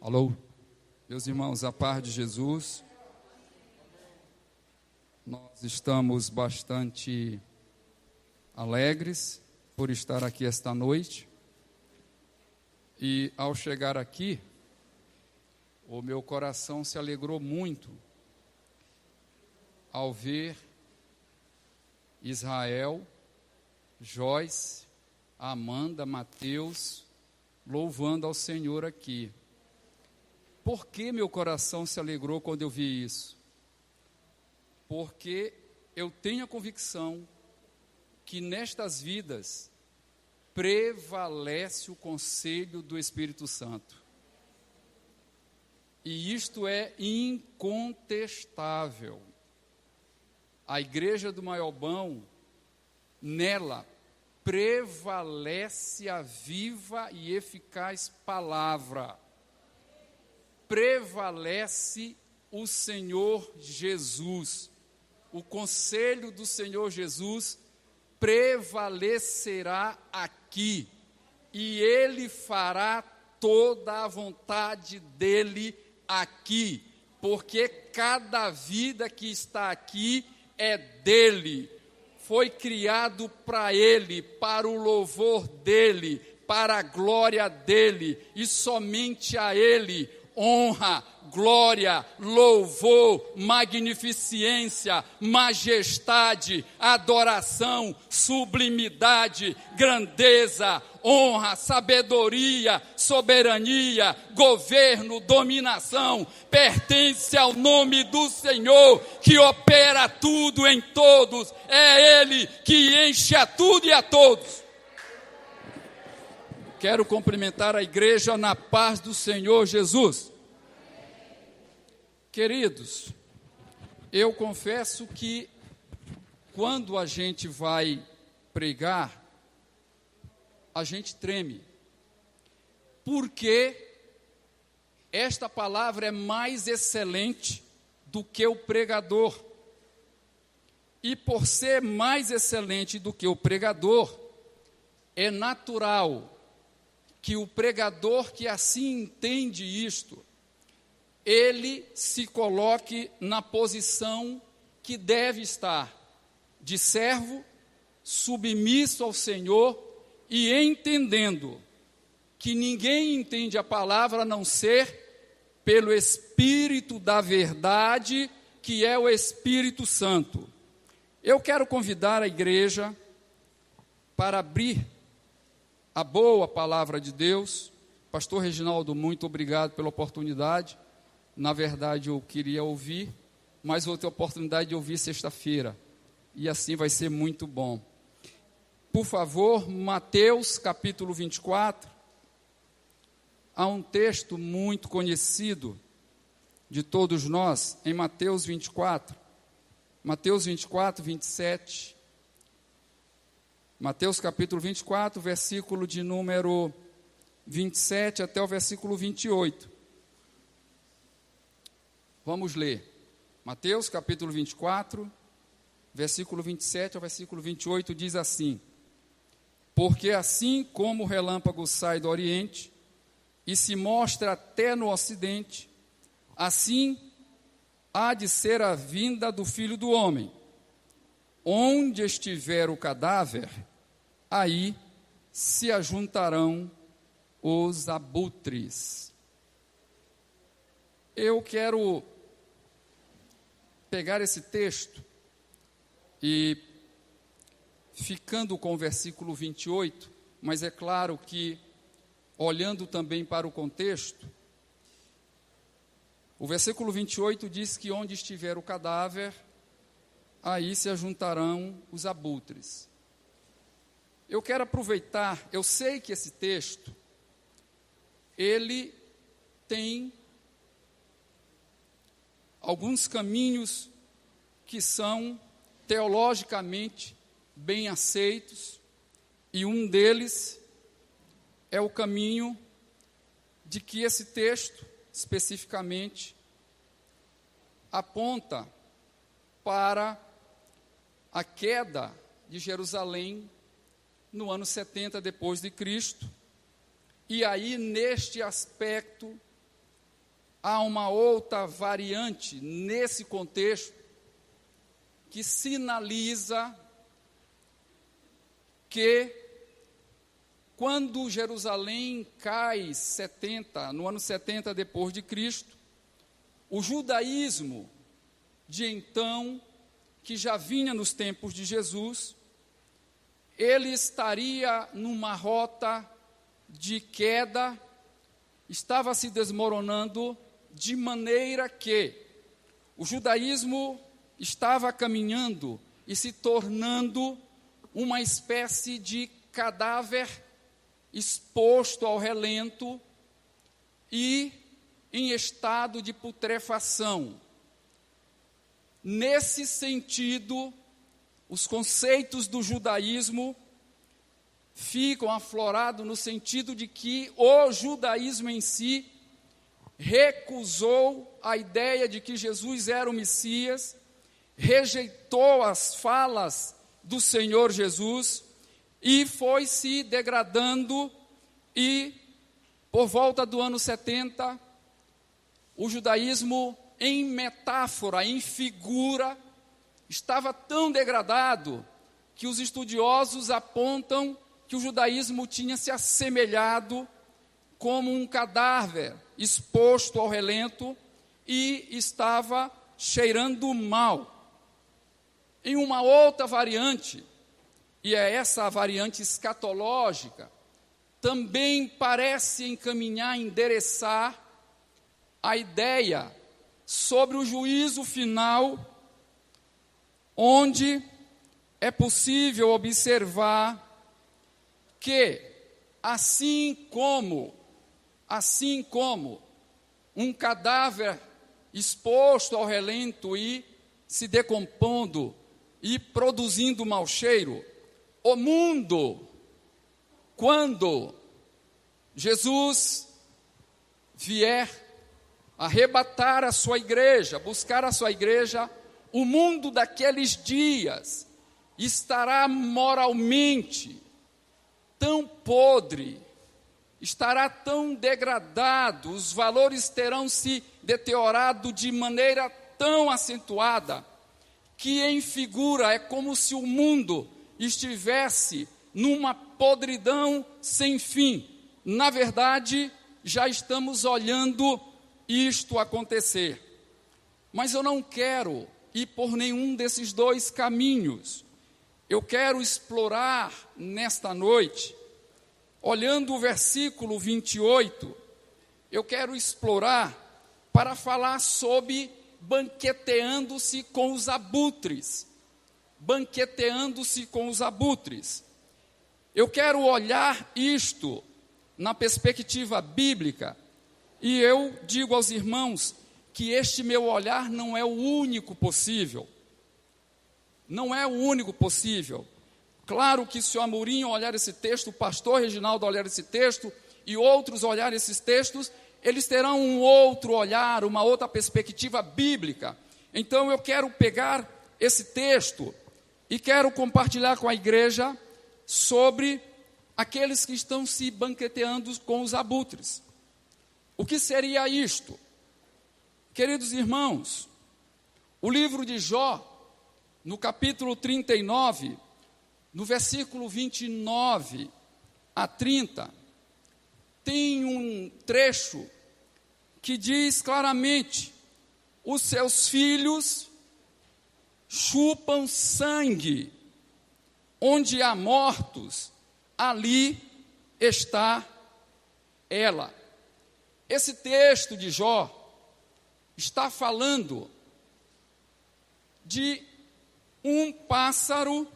Alô, meus irmãos, a paz de Jesus. Nós estamos bastante alegres por estar aqui esta noite. E ao chegar aqui, o meu coração se alegrou muito ao ver Israel, Joyce, Amanda, Mateus, louvando ao Senhor aqui. Por que meu coração se alegrou quando eu vi isso? Porque eu tenho a convicção que nestas vidas prevalece o conselho do Espírito Santo. E isto é incontestável. A igreja do Maiobão, nela prevalece a viva e eficaz palavra. Prevalece o Senhor Jesus. O conselho do Senhor Jesus prevalecerá aqui. E Ele fará toda a vontade dEle aqui. Porque cada vida que está aqui é dEle. Foi criado para Ele, para o louvor dEle, para a glória dEle. E somente a Ele honra, glória, louvor, magnificência, majestade, adoração, sublimidade, grandeza, honra, sabedoria, soberania, governo, dominação, pertence ao nome do Senhor, que opera tudo em todos. É Ele que enche a tudo e a todos. Quero cumprimentar a igreja na paz do Senhor Jesus. Queridos, eu confesso que quando a gente vai pregar, a gente treme. Porque esta palavra é mais excelente do que o pregador. E por ser mais excelente do que o pregador, é natural que o pregador que assim entende isto, ele se coloque na posição que deve estar, de servo, submisso ao Senhor e entendendo que ninguém entende a palavra a não ser pelo Espírito da verdade, que é o Espírito Santo. Eu quero convidar a igreja para abrir a boa palavra de Deus. Pastor Reginaldo, muito obrigado pela oportunidade. Na verdade, eu queria ouvir, mas vou ter a oportunidade de ouvir sexta-feira. E assim vai ser muito bom. Por favor, Mateus capítulo 24. Há um texto muito conhecido de todos nós, em Mateus 24. Mateus 24, 27. Mateus capítulo 24, versículo de número 27 até o versículo 28. Vamos ler. Mateus capítulo 24, versículo 27 ao versículo 28 diz assim: Porque assim como o relâmpago sai do oriente e se mostra até no ocidente, assim há de ser a vinda do Filho do Homem. Onde estiver o cadáver, aí se ajuntarão os abutres. Eu quero pegar esse texto e, ficando com o versículo 28, mas é claro que, olhando também para o contexto, o versículo 28 diz que onde estiver o cadáver, aí se ajuntarão os abutres. Eu quero aproveitar, eu sei que esse texto, ele tem alguns caminhos que são teologicamente bem aceitos, e um deles é o caminho de que esse texto, especificamente, aponta para a queda de Jerusalém no ano 70 depois de Cristo. E aí, neste aspecto, há uma outra variante nesse contexto que sinaliza que quando Jerusalém cai no ano 70 depois de Cristo, o judaísmo de então, que já vinha nos tempos de Jesus, ele estaria numa rota de queda, estava se desmoronando, de maneira que o judaísmo estava caminhando e se tornando uma espécie de cadáver exposto ao relento e em estado de putrefação. Nesse sentido, os conceitos do judaísmo ficam aflorados no sentido de que o judaísmo em si recusou a ideia de que Jesus era o Messias, rejeitou as falas do Senhor Jesus e foi se degradando, e por volta do ano 70, o judaísmo em metáfora, em figura, estava tão degradado que os estudiosos apontam que o judaísmo tinha se assemelhado como um cadáver exposto ao relento e estava cheirando mal. Em uma outra variante, e é essa a variante escatológica, também parece encaminhar, endereçar a ideia sobre o juízo final, onde é possível observar que, assim como um cadáver exposto ao relento e se decompondo e produzindo mau cheiro, o mundo, quando Jesus vier arrebatar a sua igreja, buscar a sua igreja, o mundo daqueles dias estará moralmente tão podre, estará tão degradado, os valores terão se deteriorado de maneira tão acentuada, que em figura é como se o mundo estivesse numa podridão sem fim. Na verdade, já estamos olhando isto acontecer. Mas eu não quero ir por nenhum desses dois caminhos. Eu quero explorar nesta noite, olhando o versículo 28, eu quero explorar para falar sobre banqueteando-se com os abutres. Banqueteando-se com os abutres. Eu quero olhar isto na perspectiva bíblica, e eu digo aos irmãos que este meu olhar não é o único possível. Não é o único possível. Claro que se o Amorim olhar esse texto, o pastor Reginaldo olhar esse texto, e outros olhar esses textos, eles terão um outro olhar, uma outra perspectiva bíblica. Então eu quero pegar esse texto e quero compartilhar com a igreja sobre aqueles que estão se banqueteando com os abutres. O que seria isto? Queridos irmãos, o livro de Jó, no capítulo 39, no versículo 29 a 30, tem um trecho que diz claramente: os seus filhos chupam sangue, onde há mortos, ali está ela. Esse texto de Jó está falando de um pássaro,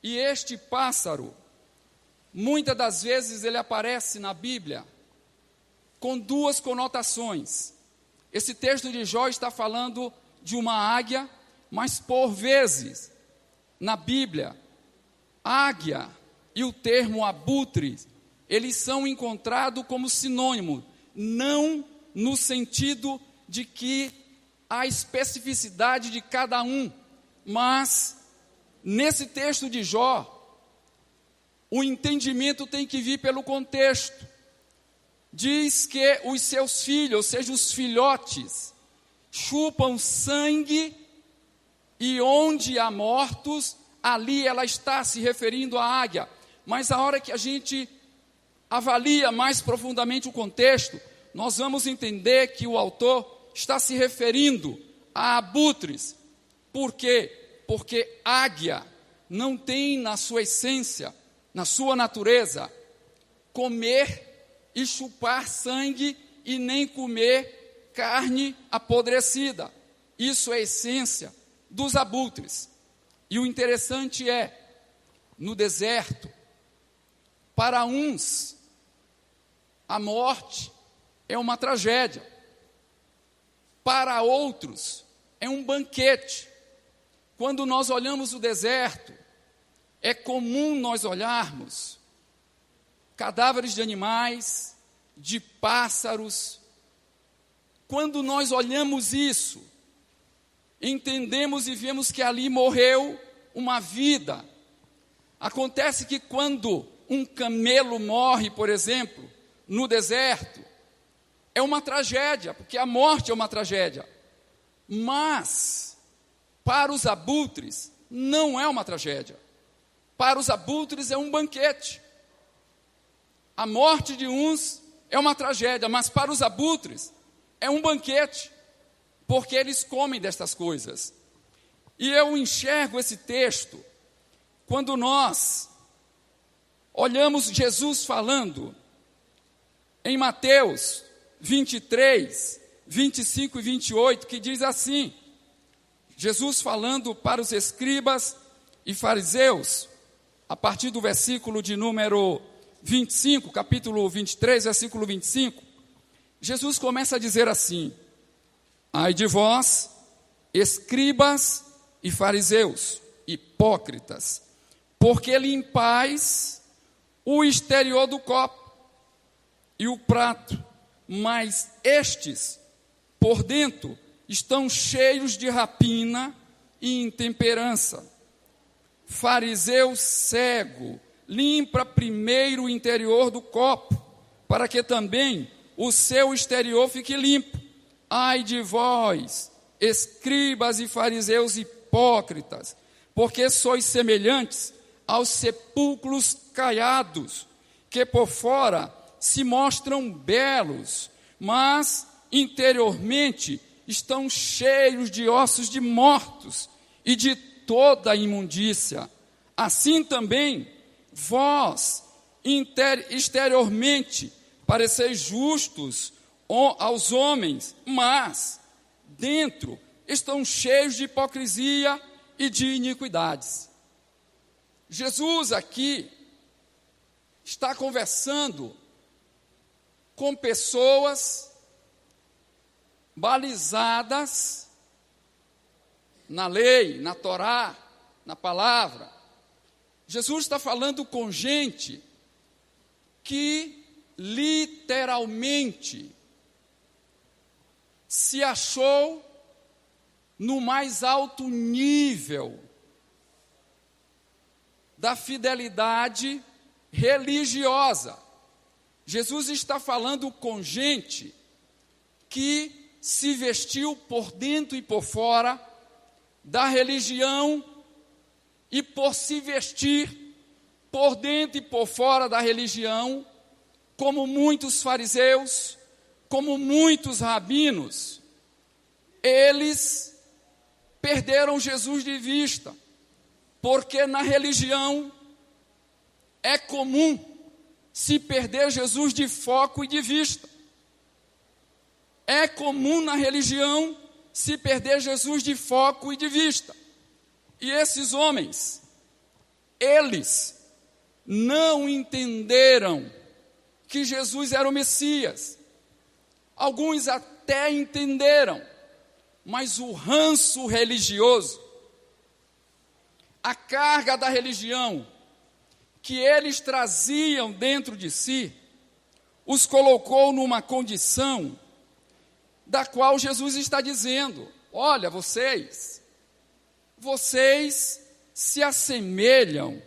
e este pássaro, muitas das vezes ele aparece na Bíblia com duas conotações. Esse texto de Jó está falando de uma águia, mas por vezes, na Bíblia, águia e o termo abutre, eles são encontrados como sinônimo, não no sentido de que a especificidade de cada um, mas nesse texto de Jó, o entendimento tem que vir pelo contexto. diz que os seus filhos, ou seja, os filhotes, chupam sangue, e onde há mortos, ali ela está se referindo à águia. Mas a hora que a gente avalia mais profundamente o contexto, nós vamos entender que o autor está se referindo a abutres. Por quê? Porque águia não tem na sua essência, na sua natureza, comer e chupar sangue e nem comer carne apodrecida. Isso é a essência dos abutres. E o interessante é, no deserto, para uns, a morte é uma tragédia. Para outros, é um banquete. Quando nós olhamos o deserto, é comum nós olharmos cadáveres de animais, de pássaros. Quando nós olhamos isso, entendemos e vemos que ali morreu uma vida. Acontece que quando um camelo morre, por exemplo, no deserto, é uma tragédia, porque a morte é uma tragédia. Mas, para os abutres, não é uma tragédia. Para os abutres é um banquete. A morte de uns é uma tragédia, mas para os abutres é um banquete, porque eles comem destas coisas. E eu enxergo esse texto quando nós olhamos Jesus falando em Mateus 23, 25 e 28, que diz assim, Jesus falando para os escribas e fariseus, a partir do versículo de número 25, capítulo 23, versículo 25, Jesus começa a dizer assim, ai de vós, escribas e fariseus, hipócritas, porque limpais o exterior do copo e o prato, mas estes, por dentro, estão cheios de rapina e intemperança. Fariseu cego, limpa primeiro o interior do copo, para que também o seu exterior fique limpo. Ai de vós, escribas e fariseus hipócritas, porque sois semelhantes aos sepulcros caiados, que por fora se mostram belos, mas interiormente estão cheios de ossos de mortos e de toda a imundícia. Assim também, vós, exteriormente, pareceis justos aos homens, mas dentro estão cheios de hipocrisia e de iniquidades. Jesus aqui está conversando com pessoas balizadas na lei, na Torá, na palavra. Jesus está falando com gente que literalmente se achou no mais alto nível da fidelidade religiosa. Jesus está falando com gente que se vestiu por dentro e por fora da religião e por se vestir por dentro e por fora da religião, como muitos fariseus, como muitos rabinos, eles perderam Jesus de vista, porque na religião é comum se perder Jesus de foco e de vista. É comum na religião se perder Jesus de foco e de vista. E esses homens, eles não entenderam que Jesus era o Messias. Alguns até entenderam, mas o ranço religioso, a carga da religião que eles traziam dentro de si, os colocou numa condição da qual Jesus está dizendo, olha, vocês se assemelham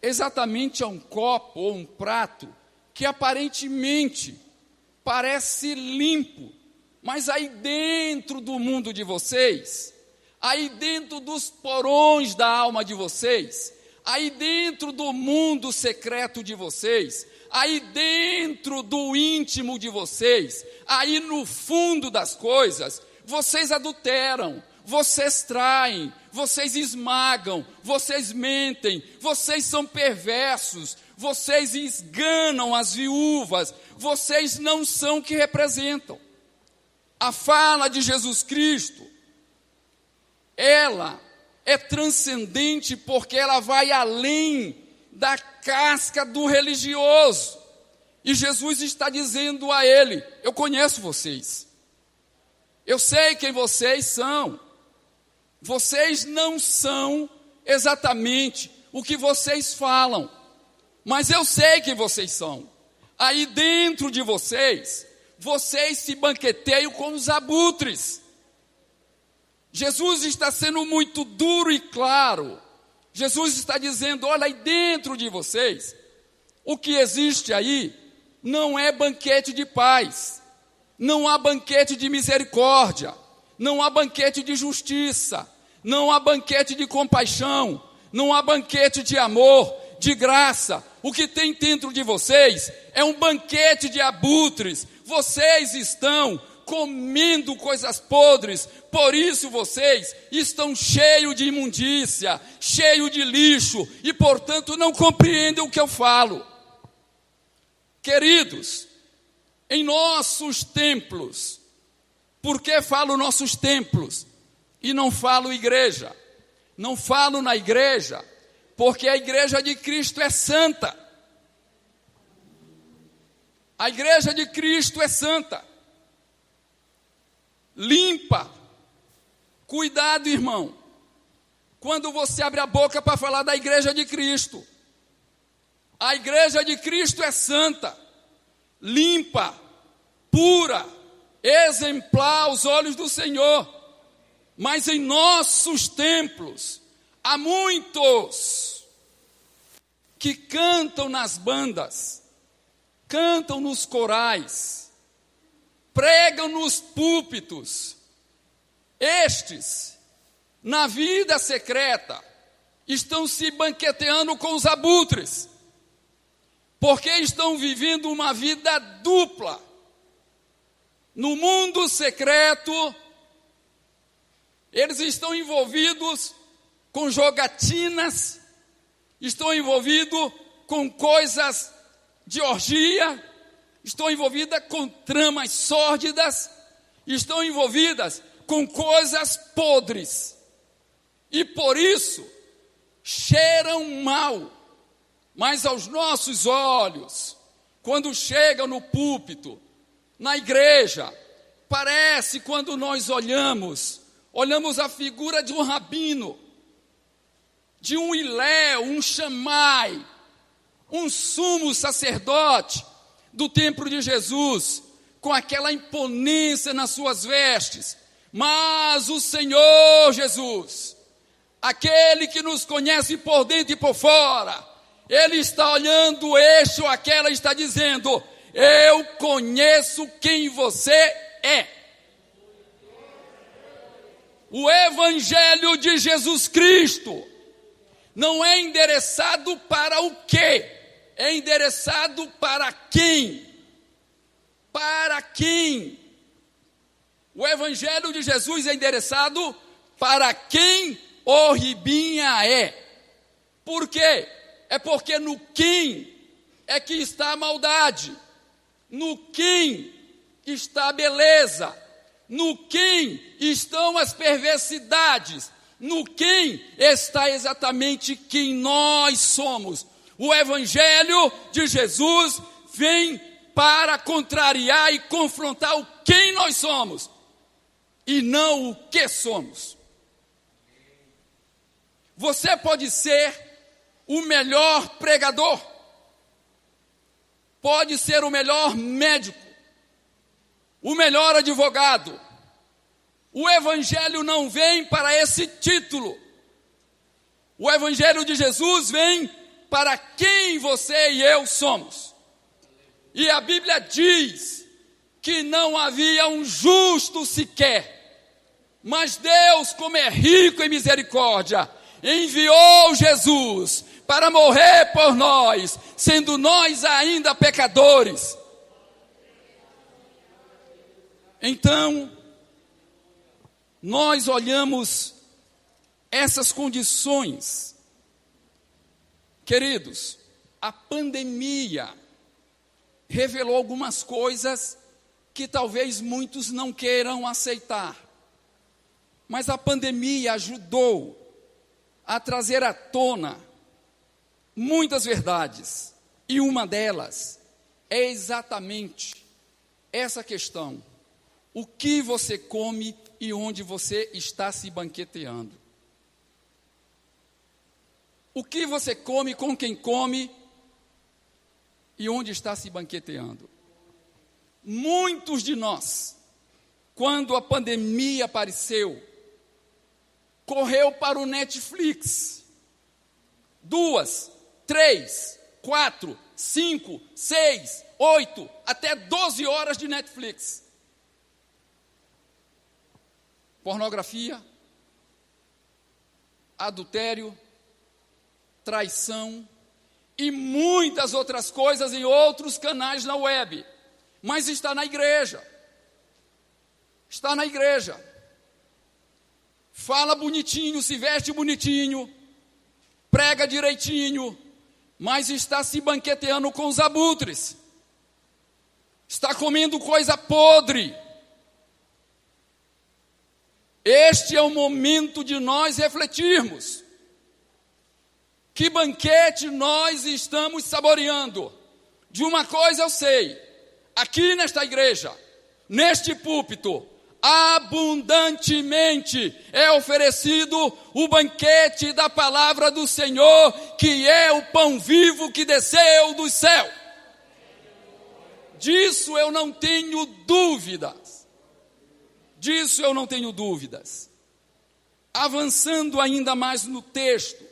exatamente a um copo ou um prato que aparentemente parece limpo, mas aí dentro do mundo de vocês, aí dentro dos porões da alma de vocês, aí dentro do mundo secreto de vocês, aí dentro do íntimo de vocês, aí no fundo das coisas, vocês adulteram, vocês traem, vocês esmagam, vocês mentem, vocês são perversos, vocês enganam as viúvas, vocês não são o que representam. A fala de Jesus Cristo, ela é transcendente porque ela vai além da casca do religioso. E Jesus está dizendo a ele: eu conheço vocês, eu sei quem vocês são. Vocês não são exatamente o que vocês falam, mas eu sei quem vocês são. Aí dentro de vocês, vocês se banqueteiam com os abutres. Jesus está sendo muito duro e claro. Jesus está dizendo: olha, aí dentro de vocês, o que existe aí não é banquete de paz, não há banquete de misericórdia, não há banquete de justiça, não há banquete de compaixão, não há banquete de amor, de graça. O que tem dentro de vocês é um banquete de abutres. Vocês estão comendo coisas podres, por isso vocês estão cheios de imundícia, cheios de lixo, e portanto não compreendem o que eu falo. Queridos, em nossos templos, por que falo nossos templos e não falo igreja? Não falo na igreja, porque a igreja de Cristo é santa. A igreja de Cristo é santa, limpa. Cuidado, irmão, quando você abre a boca para falar da igreja de Cristo. A igreja de Cristo é santa, limpa, pura, exemplar aos olhos do Senhor. Mas em nossos templos, há muitos que cantam nas bandas, cantam nos corais, pregam nos púlpitos. Estes, na vida secreta, estão se banqueteando com os abutres, porque estão vivendo uma vida dupla. No mundo secreto, eles estão envolvidos com jogatinas, estão envolvidos com coisas de orgia, estão envolvidas com tramas sórdidas, estão envolvidas com coisas podres, e por isso cheiram mal. Mas aos nossos olhos, quando chegam no púlpito, na igreja, parece, quando nós olhamos a figura de um rabino, de um Hilel, um Shammai, um sumo sacerdote do templo de Jesus, com aquela imponência nas suas vestes. Mas o Senhor Jesus, aquele que nos conhece por dentro e por fora, Ele está olhando este ou aquela e está dizendo: eu conheço quem você é. O Evangelho de Jesus Cristo não é endereçado para o quê? É endereçado para quem? Para quem? O Evangelho de Jesus é endereçado para quem o ribinha é. Por quê? É porque no quem é que está a maldade, no quem está a beleza, no quem estão as perversidades, no quem está exatamente quem nós somos. O Evangelho de Jesus vem para contrariar e confrontar o quem nós somos, e não o que somos. Você pode ser o melhor pregador, pode ser o melhor médico, o melhor advogado. O Evangelho não vem para esse título. O Evangelho de Jesus vem para quem você e eu somos. E a Bíblia diz que não havia um justo sequer. Mas Deus, como é rico em misericórdia, enviou Jesus para morrer por nós, sendo nós ainda pecadores. Então, nós olhamos essas condições. Queridos, a pandemia revelou algumas coisas que talvez muitos não queiram aceitar. Mas a pandemia ajudou a trazer à tona muitas verdades. E uma delas é exatamente essa questão: o que você come e onde você está se banqueteando. O que você come, com quem come e onde está se banqueteando. Muitos de nós, quando a pandemia apareceu, correu para o Netflix. 2, 3, 4, 5, 6, 8, até 12 horas de Netflix. Pornografia, adultério, traição e muitas outras coisas em outros canais na web. Mas está na igreja. Está na igreja. Fala bonitinho, se veste bonitinho, prega direitinho, mas está se banqueteando com os abutres. Está comendo coisa podre. Este é o momento de nós refletirmos. Que banquete nós estamos saboreando? De uma coisa eu sei, aqui nesta igreja, neste púlpito, abundantemente é oferecido o banquete da palavra do Senhor, que é o pão vivo que desceu do céu. Disso eu não tenho dúvidas. Disso eu não tenho dúvidas. Avançando ainda mais no texto,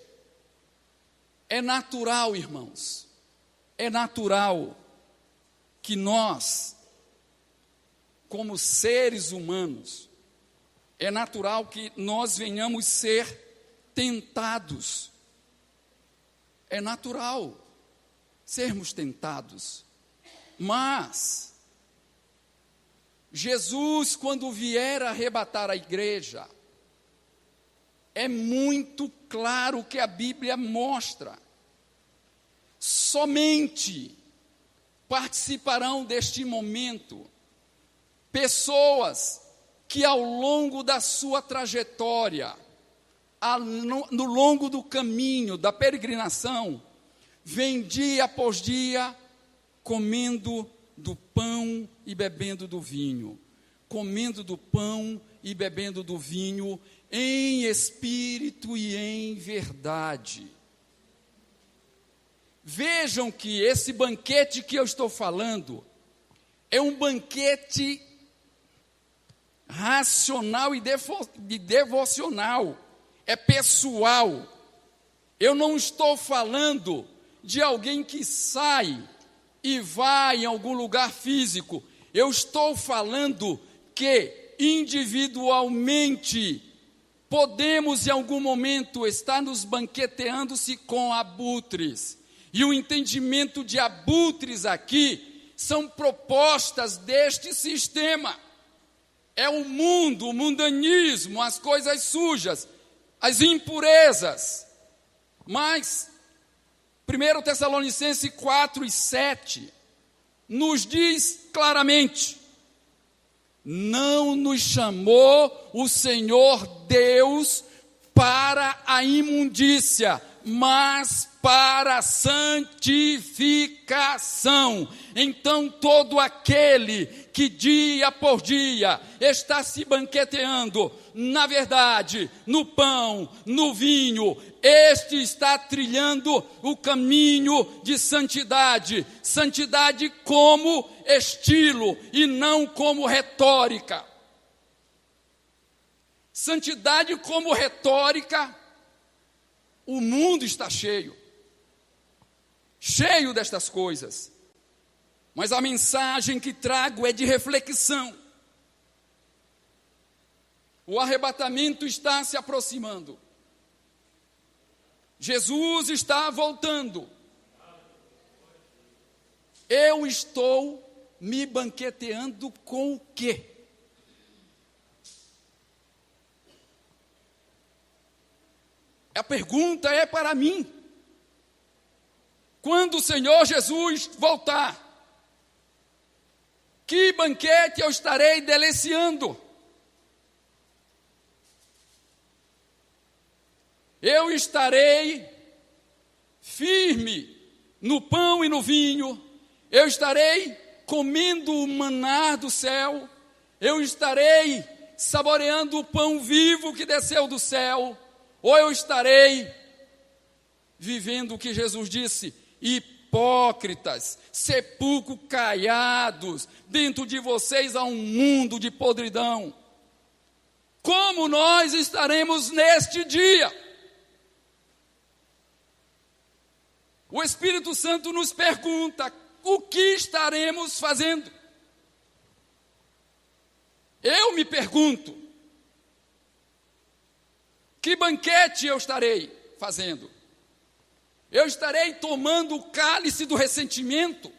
é natural, irmãos, é natural que nós, como seres humanos, é natural que nós venhamos ser tentados. É natural sermos tentados. Mas Jesus, quando vier arrebatar a igreja, é muito claro o que a Bíblia mostra. Somente participarão deste momento pessoas que ao longo da sua trajetória, no longo do caminho, da peregrinação, vem dia após dia comendo do pão e bebendo do vinho, comendo do pão e bebendo do vinho, em espírito e em verdade. Vejam que esse banquete que eu estou falando é um banquete racional e devocional, é pessoal. Eu não estou falando de alguém que sai e vai em algum lugar físico. Eu estou falando que individualmente podemos em algum momento estar nos banqueteando-se com abutres. E o entendimento de abutres aqui são propostas deste sistema. É o mundo, o mundanismo, as coisas sujas, as impurezas. Mas 1 Tessalonicenses 4 e 7 nos diz claramente: não nos chamou o Senhor Deus para a imundícia, mas para a santificação. Então todo aquele que dia após dia está se banqueteando, na verdade, no pão, no vinho, este está trilhando o caminho de santidade. Santidade como estilo e não como retórica. Santidade como retórica, o mundo está cheio destas coisas. Mas a mensagem que trago é de reflexão. O arrebatamento está se aproximando. Jesus está voltando. Eu estou me banqueteando com o quê? A pergunta é para mim. Quando o Senhor Jesus voltar, que banquete eu estarei deliciando? Eu estarei firme no pão e no vinho, eu estarei comendo o maná do céu, eu estarei saboreando o pão vivo que desceu do céu, ou eu estarei vivendo o que Jesus disse: hipócritas, sepulcro caiados, dentro de vocês há um mundo de podridão. Como nós estaremos neste dia? O Espírito Santo nos pergunta: o que estaremos fazendo? Eu me pergunto: que banquete eu estarei fazendo? Eu estarei tomando o cálice do ressentimento?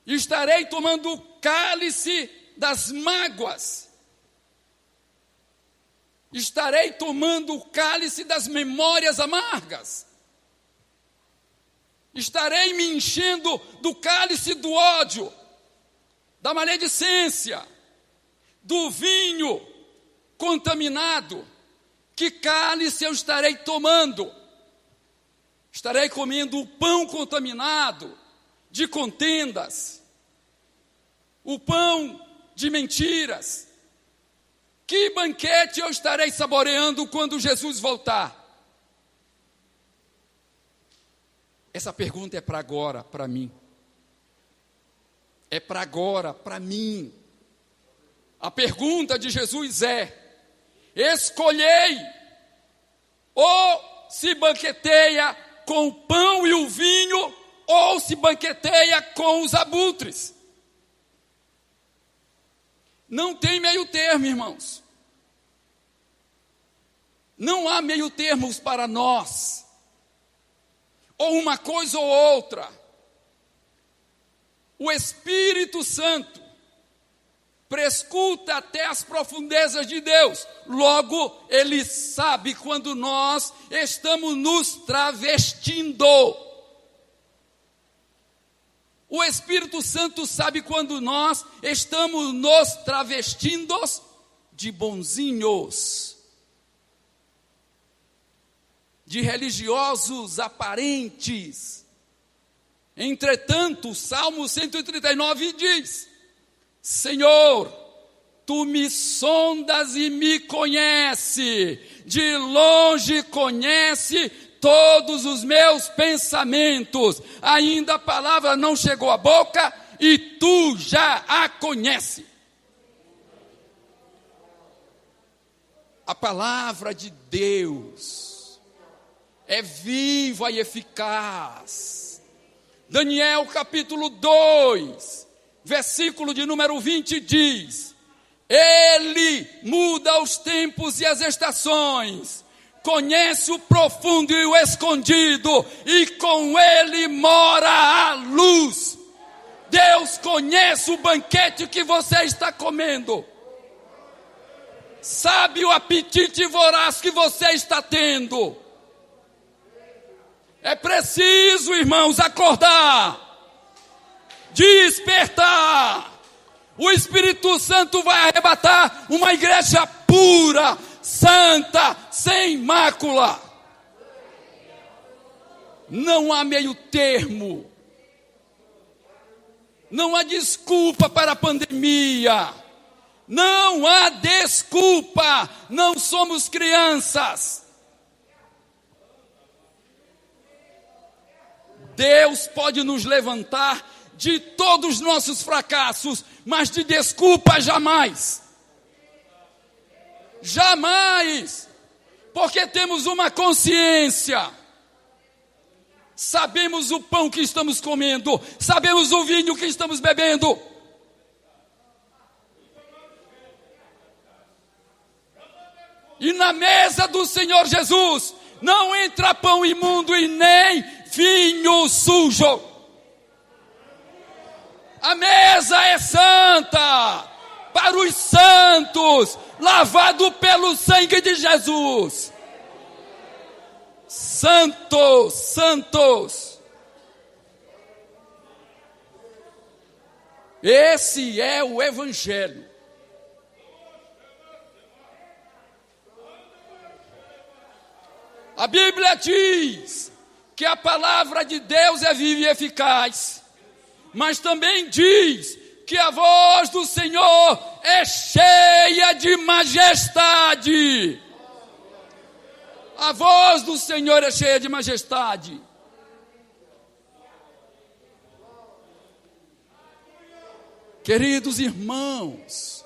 Estarei tomando o cálice das mágoas? Estarei tomando o cálice das memórias amargas? Estarei me enchendo do cálice do ódio, da maledicência, do vinho contaminado? Que cálice eu estarei tomando? Estarei comendo o pão contaminado de contendas, o pão de mentiras? Que banquete eu estarei saboreando quando Jesus voltar? Essa pergunta é para agora, para mim. É para agora, para mim. A pergunta de Jesus é: escolhei, ou se banqueteia com o pão e o vinho, ou se banqueteia com os abutres. Não tem meio termo, irmãos. Não há meio termos para nós. Ou uma coisa ou outra. O Espírito Santo prescuta até as profundezas de Deus. Logo, Ele sabe quando nós estamos nos travestindo. O Espírito Santo sabe quando nós estamos nos travestindo de bonzinhos, de religiosos aparentes. Entretanto, o Salmo 139 diz: Senhor, Tu me sondas e me conhece, de longe conhece todos os meus pensamentos. Ainda a palavra não chegou à boca e Tu já a conhece. A palavra de Deus é viva e eficaz. Daniel capítulo 2, versículo de número 20 diz: Ele muda os tempos e as estações, conhece o profundo e o escondido, e com Ele mora a luz. Deus conhece o banquete que você está comendo, sabe o apetite voraz que você está tendo. É preciso, irmãos, acordar, despertar. O Espírito Santo vai arrebatar uma igreja pura, santa, sem mácula. Não há meio termo. Não há desculpa para a pandemia. Não há desculpa. Não somos crianças. Deus pode nos levantar de todos os nossos fracassos, mas de desculpa jamais. Jamais. Porque temos uma consciência. sabemos o pão que estamos comendo, sabemos o vinho que estamos bebendo. E na mesa do Senhor Jesus não entra pão imundo e nem vinho sujo. A mesa é santa, para os santos, lavado pelo sangue de Jesus. Santos, santos. Esse é o Evangelho. A Bíblia diz que a palavra de Deus é viva e eficaz, mas também diz que a voz do Senhor é cheia de majestade. A voz do Senhor é cheia de majestade. Queridos irmãos,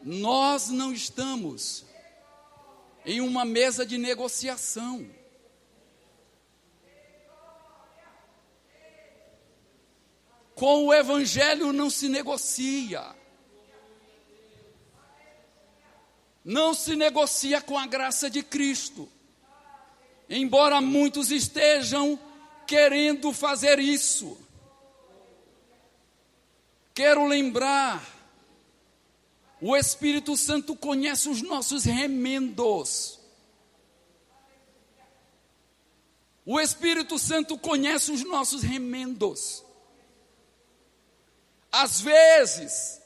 nós não estamos em uma mesa de negociação. Com o Evangelho não se negocia. Não se negocia com a graça de Cristo. Embora muitos estejam querendo fazer isso. Quero lembrar, o Espírito Santo conhece os nossos remendos. O Espírito Santo conhece os nossos remendos. Às vezes,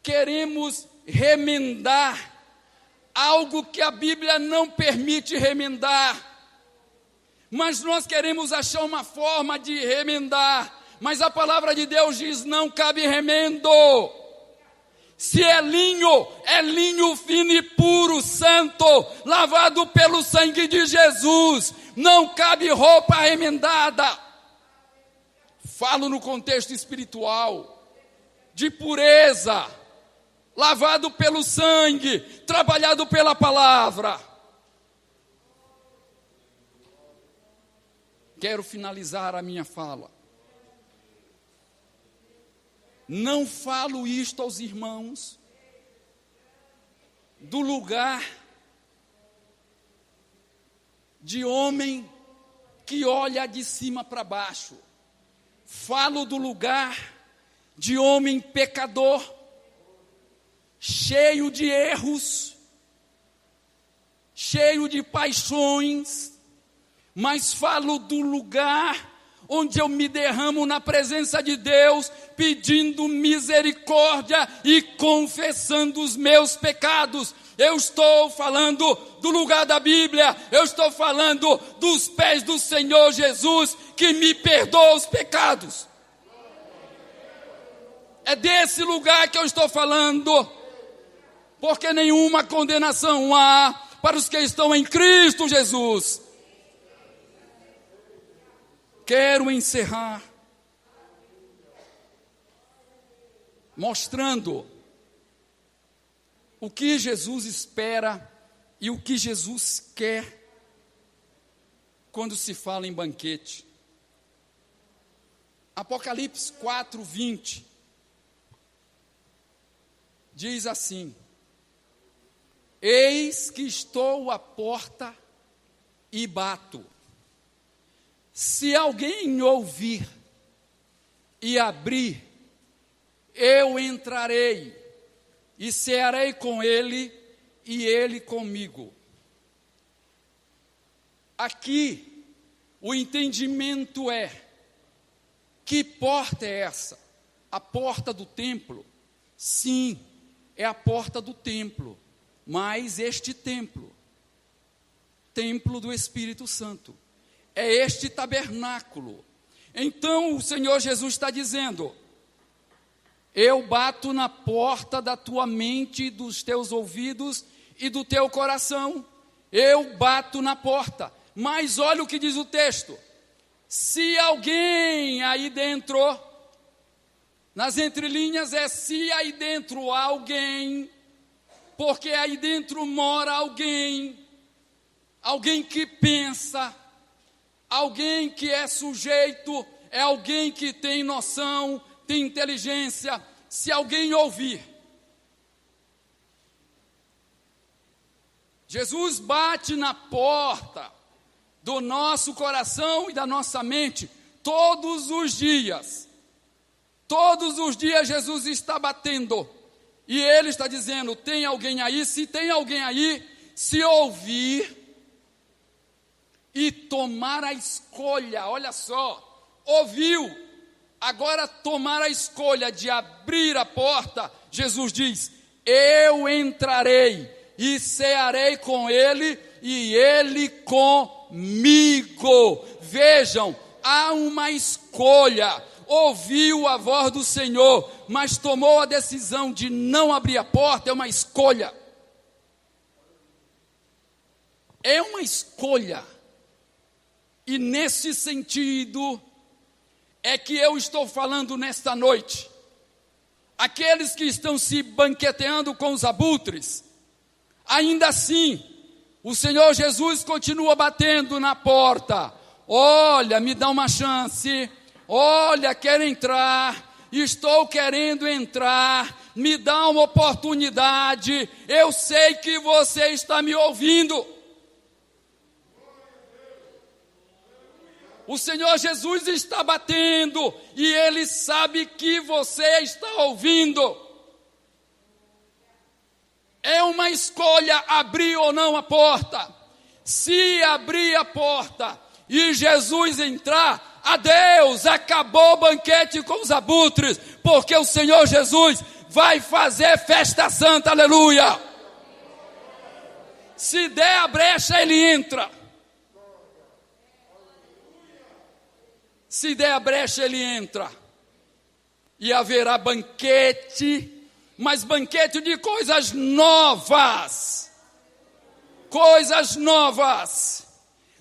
queremos remendar algo que a Bíblia não permite remendar. Mas nós queremos achar uma forma de remendar. Mas a palavra de Deus diz, não cabe remendo. Se é linho fino e puro, santo, lavado pelo sangue de Jesus. Não cabe roupa remendada. Falo no contexto espiritual, de pureza, lavado pelo sangue, trabalhado pela palavra. Quero finalizar a minha fala. Não falo isto aos irmãos do lugar de homem que olha de cima para baixo. Falo do lugar de homem pecador, cheio de erros, cheio de paixões, mas falo do lugar onde eu me derramo na presença de Deus, pedindo misericórdia e confessando os meus pecados. Eu estou falando do lugar da Bíblia, eu estou falando dos pés do Senhor Jesus, que me perdoa os pecados. É desse lugar que eu estou falando, porque nenhuma condenação há para os que estão em Cristo Jesus. Quero encerrar mostrando o que Jesus espera e o que Jesus quer quando se fala em banquete. Apocalipse 4:20 diz assim: eis que estou à porta e bato. Se alguém ouvir e abrir, eu entrarei e cearei com ele e ele comigo. Aqui, o entendimento é: que porta é essa? A porta do templo? Sim, é a porta do templo, mas este templo do Espírito Santo, é este tabernáculo. Então o Senhor Jesus está dizendo: eu bato na porta da tua mente, dos teus ouvidos e do teu coração. Eu bato na porta. Mas olha o que diz o texto: se alguém aí dentro, nas entrelinhas é se aí dentro há alguém, porque aí dentro mora alguém. alguém que pensa, alguém que é sujeito, é alguém que tem noção, tem inteligência. Se alguém ouvir, Jesus bate na porta do nosso coração e da nossa mente todos os dias. Todos os dias Jesus está batendo. E Ele está dizendo, tem alguém aí? Se tem alguém aí, se ouvir e tomar a escolha, olha só, ouviu, agora tomar a escolha de abrir a porta, Jesus diz, eu entrarei e cearei com ele e ele comigo. Vejam, há uma escolha. Ouviu a voz do Senhor, mas tomou a decisão de não abrir a porta. É uma escolha. É uma escolha. E nesse sentido é que eu estou falando nesta noite. Aqueles que estão se banqueteando com os abutres, ainda assim, o Senhor Jesus continua batendo na porta. Olha, me dá uma chance. Olha, quero entrar. Estou querendo entrar. Me dá uma oportunidade. Eu sei que você está me ouvindo. O Senhor Jesus está batendo e Ele sabe que você está ouvindo. É uma escolha abrir ou não a porta. Se abrir a porta e Jesus entrar, adeus, acabou o banquete com os abutres, porque o Senhor Jesus vai fazer festa santa, aleluia. Se der a brecha, Ele entra. Se der a brecha, Ele entra. E haverá banquete, mas banquete de coisas novas. Coisas novas.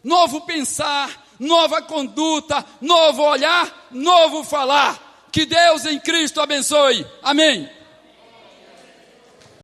Novo pensar, nova conduta, novo olhar, novo falar. Que Deus em Cristo abençoe. Amém.